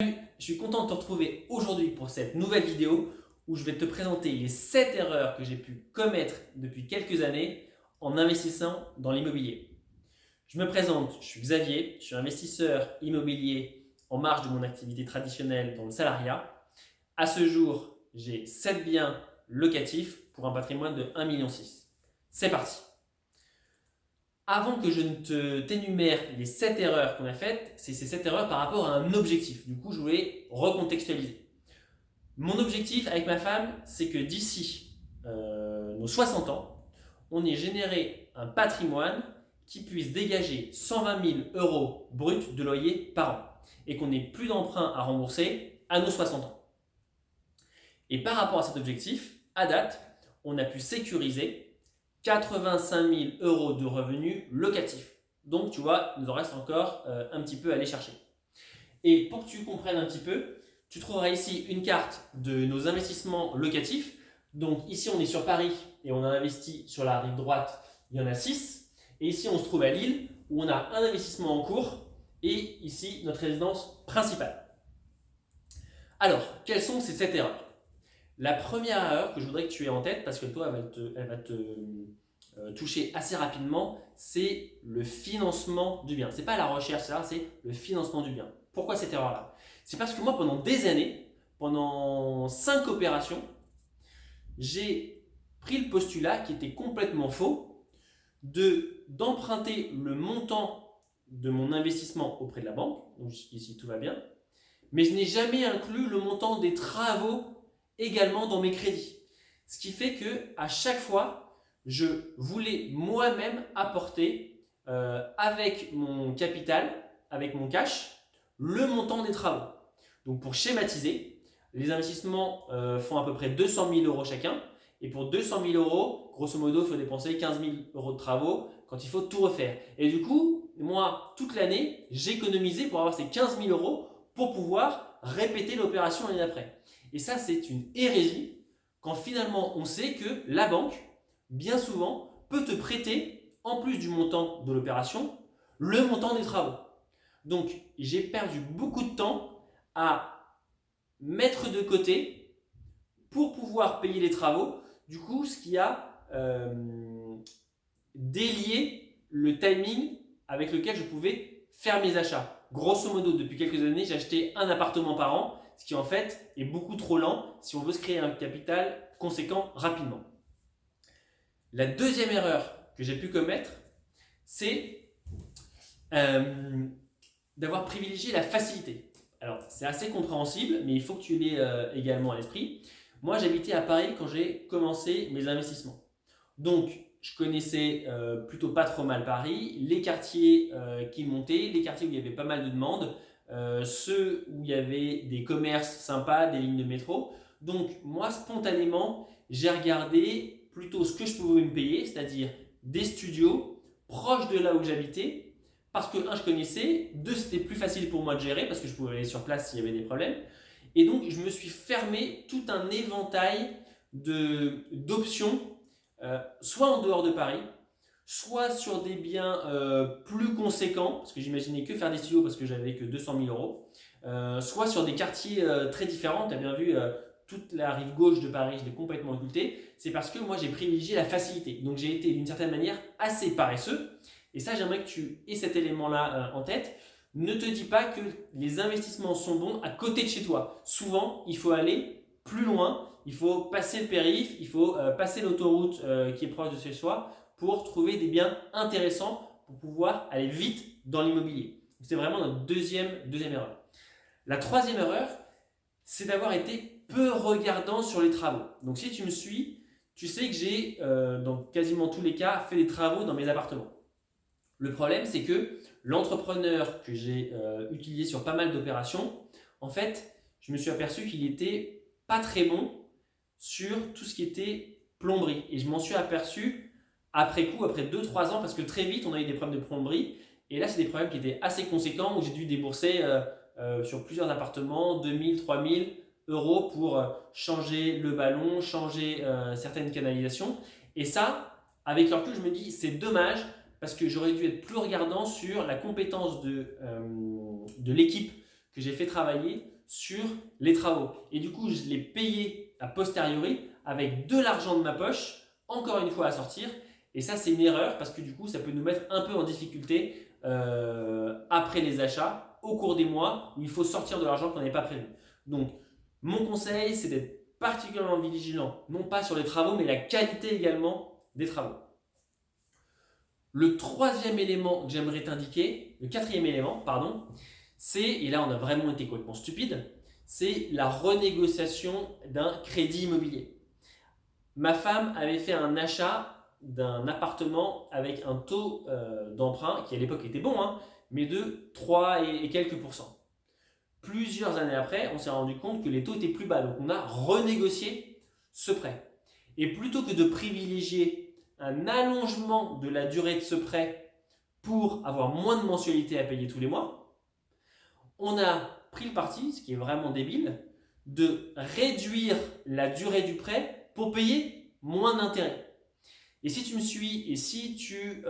Je suis content de te retrouver aujourd'hui pour cette nouvelle vidéo où je vais te présenter les 7 erreurs que j'ai pu commettre depuis quelques années en investissant dans l'immobilier. Je me présente, je suis Xavier, je suis investisseur immobilier en marge de mon activité traditionnelle dans le salariat. À ce jour, j'ai 7 biens locatifs pour un patrimoine de 1,6 million. C'est parti! Avant que je ne t'énumère les 7 erreurs qu'on a faites, c'est ces 7 erreurs par rapport à un objectif. Du coup, je voulais recontextualiser. Mon objectif avec ma femme, c'est que d'ici nos 60 ans, on ait généré un patrimoine qui puisse dégager 120 000 euros bruts de loyer par an et qu'on n'ait plus d'emprunt à rembourser à nos 60 ans. Et par rapport à cet objectif, à date, on a pu sécuriser 85 000 euros de revenus locatifs. Donc, tu vois, il nous en reste encore un petit peu à aller chercher. Et pour que tu comprennes un petit peu, tu trouveras ici une carte de nos investissements locatifs. Donc ici, on est sur Paris et on a investi sur la rive droite, il y en a 6. Et ici, on se trouve à Lille où on a un investissement en cours et ici, notre résidence principale. Alors, quelles sont ces 7 erreurs? La première erreur que je voudrais que tu aies en tête, parce que toi, elle va te toucher assez rapidement, c'est le financement du bien. Ce n'est pas la recherche, c'est le financement du bien. Pourquoi cette erreur-là? C'est parce que moi, pendant des années, pendant 5 opérations, j'ai pris le postulat qui était complètement faux d'emprunter le montant de mon investissement auprès de la banque, donc ici tout va bien, mais je n'ai jamais inclus le montant des travaux également dans mes crédits. Ce qui fait que à chaque fois, je voulais moi-même apporter avec mon capital, avec mon cash, le montant des travaux. Donc pour schématiser, les investissements font à peu près 200 000 euros chacun. Et pour 200 000 euros, grosso modo, il faut dépenser 15 000 euros de travaux quand il faut tout refaire. Et du coup, moi, toute l'année, j'économisais pour avoir ces 15 000 euros pour pouvoir répéter l'opération l'année d'après. Et ça, c'est une hérésie quand finalement on sait que la banque, bien souvent, peut te prêter, en plus du montant de l'opération, le montant des travaux. Donc, j'ai perdu beaucoup de temps à mettre de côté pour pouvoir payer les travaux. Du coup, ce qui a délié le timing avec lequel je pouvais faire mes achats. Grosso modo, depuis quelques années, j'ai acheté un appartement par an, ce qui en fait est beaucoup trop lent si on veut se créer un capital conséquent rapidement. La deuxième erreur que j'ai pu commettre, c'est d'avoir privilégié la facilité. Alors, c'est assez compréhensible, mais il faut que tu l'aies également à l'esprit. Moi, j'habitais à Paris quand j'ai commencé mes investissements. Donc, je connaissais plutôt pas trop mal Paris, les quartiers qui montaient, les quartiers où il y avait pas mal de demandes, ceux où il y avait des commerces sympas, des lignes de métro. Donc, moi, spontanément, j'ai regardé plutôt ce que je pouvais me payer, c'est-à-dire des studios proches de là où j'habitais, parce que, un, je connaissais, deux, c'était plus facile pour moi de gérer, parce que je pouvais aller sur place s'il y avait des problèmes. Et donc, je me suis fermé tout un éventail d'options, soit en dehors de Paris, soit sur des biens plus conséquents, parce que j'imaginais que faire des studios parce que j'avais que 200 000 euros, soit sur des quartiers très différents. Tu as bien vu, toute la rive gauche de Paris, je l'ai complètement occultée. C'est parce que moi, j'ai privilégié la facilité. Donc, j'ai été d'une certaine manière assez paresseux. Et ça, j'aimerais que tu aies cet élément-là en tête. Ne te dis pas que les investissements sont bons à côté de chez toi. Souvent, il faut aller plus loin, il faut passer le périph', il faut passer l'autoroute qui est proche de chez soi pour trouver des biens intéressants pour pouvoir aller vite dans l'immobilier. C'est vraiment notre deuxième erreur. La troisième erreur, c'est d'avoir été peu regardant sur les travaux. Donc si tu me suis, tu sais que j'ai, dans quasiment tous les cas, fait des travaux dans mes appartements. Le problème, c'est que l'entrepreneur que j'ai utilisé sur pas mal d'opérations, en fait, je me suis aperçu qu'il n'était pas très bon sur tout ce qui était plomberie. Et je m'en suis aperçu après coup, après 2-3 ans, parce que très vite, on a eu des problèmes de plomberie. Et là, c'est des problèmes qui étaient assez conséquents, où j'ai dû débourser sur plusieurs appartements 2000-3000 euros pour changer le ballon, changer certaines canalisations. Et ça, avec le recul, je me dis, c'est dommage, parce que j'aurais dû être plus regardant sur la compétence de l'équipe que j'ai fait travailler sur les travaux. Et du coup, je l'ai payé a posteriori avec de l'argent de ma poche, encore une fois à sortir. Et ça, c'est une erreur parce que du coup, ça peut nous mettre un peu en difficulté après les achats, au cours des mois où il faut sortir de l'argent qu'on n'avait pas prévu. Donc, mon conseil, c'est d'être particulièrement vigilant, non pas sur les travaux, mais la qualité également des travaux. Le troisième élément que j'aimerais t'indiquer, le quatrième élément, pardon, c'est, et là on a vraiment été complètement stupide, c'est la renégociation d'un crédit immobilier. Ma femme avait fait un achat d'un appartement avec un taux d'emprunt qui à l'époque était bon, hein, mais de 3 et quelques pourcents. Plusieurs années après, on s'est rendu compte que les taux étaient plus bas, donc on a renégocié ce prêt. Et plutôt que de privilégier un allongement de la durée de ce prêt pour avoir moins de mensualités à payer tous les mois, on a pris le parti, ce qui est vraiment débile, de réduire la durée du prêt pour payer moins d'intérêt. Et si tu me suis et si tu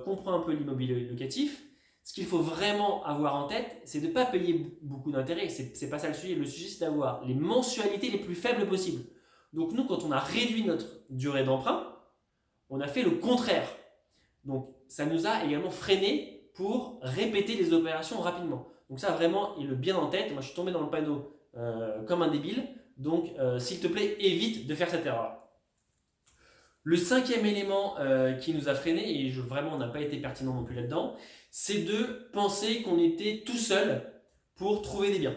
comprends un peu l'immobilier locatif, ce qu'il faut vraiment avoir en tête, c'est de ne pas payer beaucoup d'intérêt. C'est pas ça le sujet. Le sujet, c'est d'avoir les mensualités les plus faibles possibles. Donc nous, quand on a réduit notre durée d'emprunt, on a fait le contraire. Donc ça nous a également freiné pour répéter les opérations rapidement. Donc ça vraiment, il le bien en tête. Moi, je suis tombé dans le panneau comme un débile. Donc s'il te plaît, évite de faire cette erreur. Le cinquième élément qui nous a freiné, et vraiment on n'a pas été pertinent non plus là-dedans, c'est de penser qu'on était tout seul pour trouver des biens.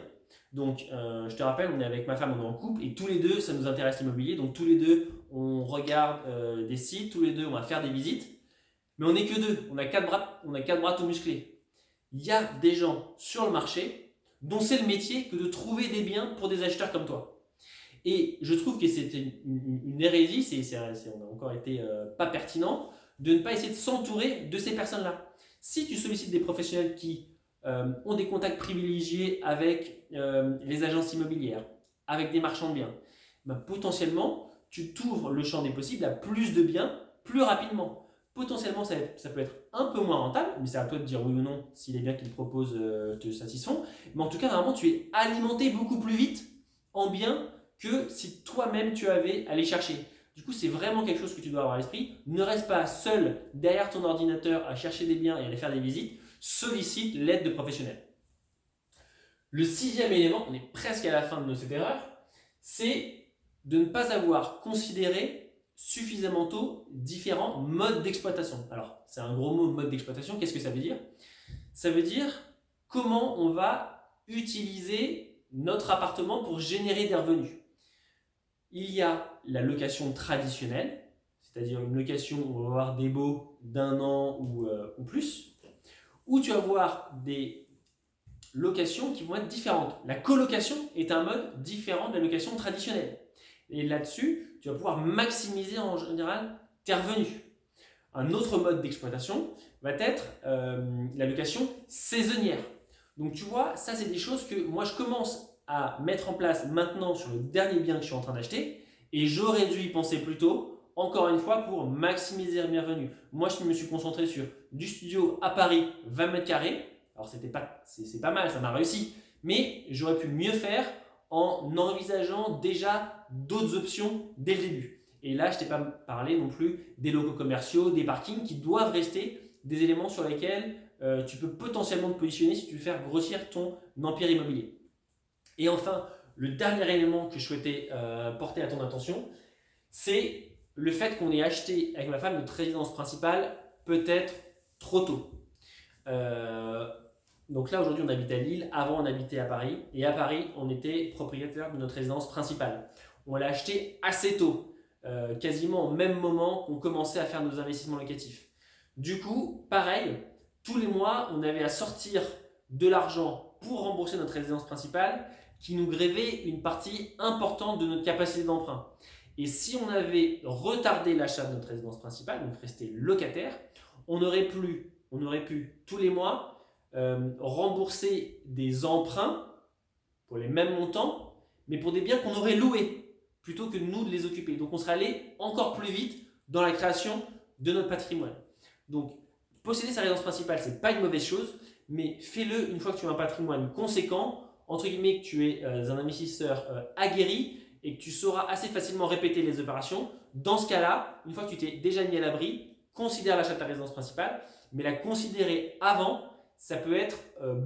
Donc je te rappelle, on est avec ma femme, on est en couple, et tous les deux, ça nous intéresse l'immobilier. Donc tous les deux, on regarde des sites, tous les deux, on va faire des visites. Mais on n'est que deux, on a quatre bras tout musclés. Il y a des gens sur le marché dont c'est le métier que de trouver des biens pour des acheteurs comme toi. Et je trouve que c'était une hérésie, on a encore été pas pertinent, de ne pas essayer de s'entourer de ces personnes-là. Si tu sollicites des professionnels qui ont des contacts privilégiés avec les agences immobilières, avec des marchands de biens, ben, potentiellement, tu t'ouvres le champ des possibles à plus de biens plus rapidement. Potentiellement, ça peut être un peu moins rentable, mais c'est à toi de dire oui ou non si les biens qu'ils proposent te satisfont. Mais en tout cas, vraiment, tu es alimenté beaucoup plus vite en biens que si toi-même tu avais à les chercher. Du coup, c'est vraiment quelque chose que tu dois avoir à l'esprit. Ne reste pas seul derrière ton ordinateur à chercher des biens et à aller faire des visites. Sollicite l'aide de professionnels. Le sixième élément, on est presque à la fin de cette erreur, c'est de ne pas avoir considéré suffisamment tôt différents modes d'exploitation. Alors, c'est un gros mot, mode d'exploitation. Qu'est-ce que ça veut dire? Ça veut dire comment on va utiliser notre appartement pour générer des revenus. Il y a la location traditionnelle, c'est-à-dire une location où on va avoir des baux d'1 an ou plus, ou tu vas avoir des locations qui vont être différentes. La colocation est un mode différent de la location traditionnelle. Et là-dessus, tu vas pouvoir maximiser en général tes revenus. Un autre mode d'exploitation va être la location saisonnière. Donc tu vois, ça c'est des choses que moi je commence à mettre en place maintenant sur le dernier bien que je suis en train d'acheter et j'aurais dû y penser plus tôt, encore une fois, pour maximiser mes revenus. Moi, je me suis concentré sur du studio à Paris, 20 mètres carrés. Alors, c'est pas mal, ça m'a réussi. Mais j'aurais pu mieux faire en envisageant déjà d'autres options dès le début. Et là, je ne t'ai pas parlé non plus des locaux commerciaux, des parkings qui doivent rester des éléments sur lesquels tu peux potentiellement te positionner si tu veux faire grossir ton empire immobilier. Et enfin, le dernier élément que je souhaitais porter à ton attention, c'est le fait qu'on ait acheté avec ma femme notre résidence principale peut-être trop tôt. Donc là, aujourd'hui, on habite à Lille. Avant, on habitait à Paris. Et à Paris, on était propriétaire de notre résidence principale. On l'a acheté assez tôt, quasiment au même moment qu'on commençait à faire nos investissements locatifs. Du coup, pareil, tous les mois, on avait à sortir de l'argent pour rembourser notre résidence principale qui nous grevait une partie importante de notre capacité d'emprunt. Et si on avait retardé l'achat de notre résidence principale, donc resté locataire, on aurait pu tous les mois rembourser des emprunts pour les mêmes montants, mais pour des biens qu'on aurait loués plutôt que nous de les occuper. Donc on serait allé encore plus vite dans la création de notre patrimoine. Donc posséder sa résidence principale, ce n'est pas une mauvaise chose, mais fais-le une fois que tu as un patrimoine conséquent entre guillemets, que tu es un investisseur aguerri et que tu sauras assez facilement répéter les opérations, dans ce cas-là, une fois que tu t'es déjà mis à l'abri, considère l'achat de ta résidence principale, mais la considérer avant, ça peut être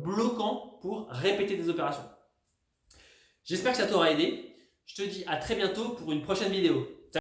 bloquant pour répéter des opérations. J'espère que ça t'aura aidé. Je te dis à très bientôt pour une prochaine vidéo.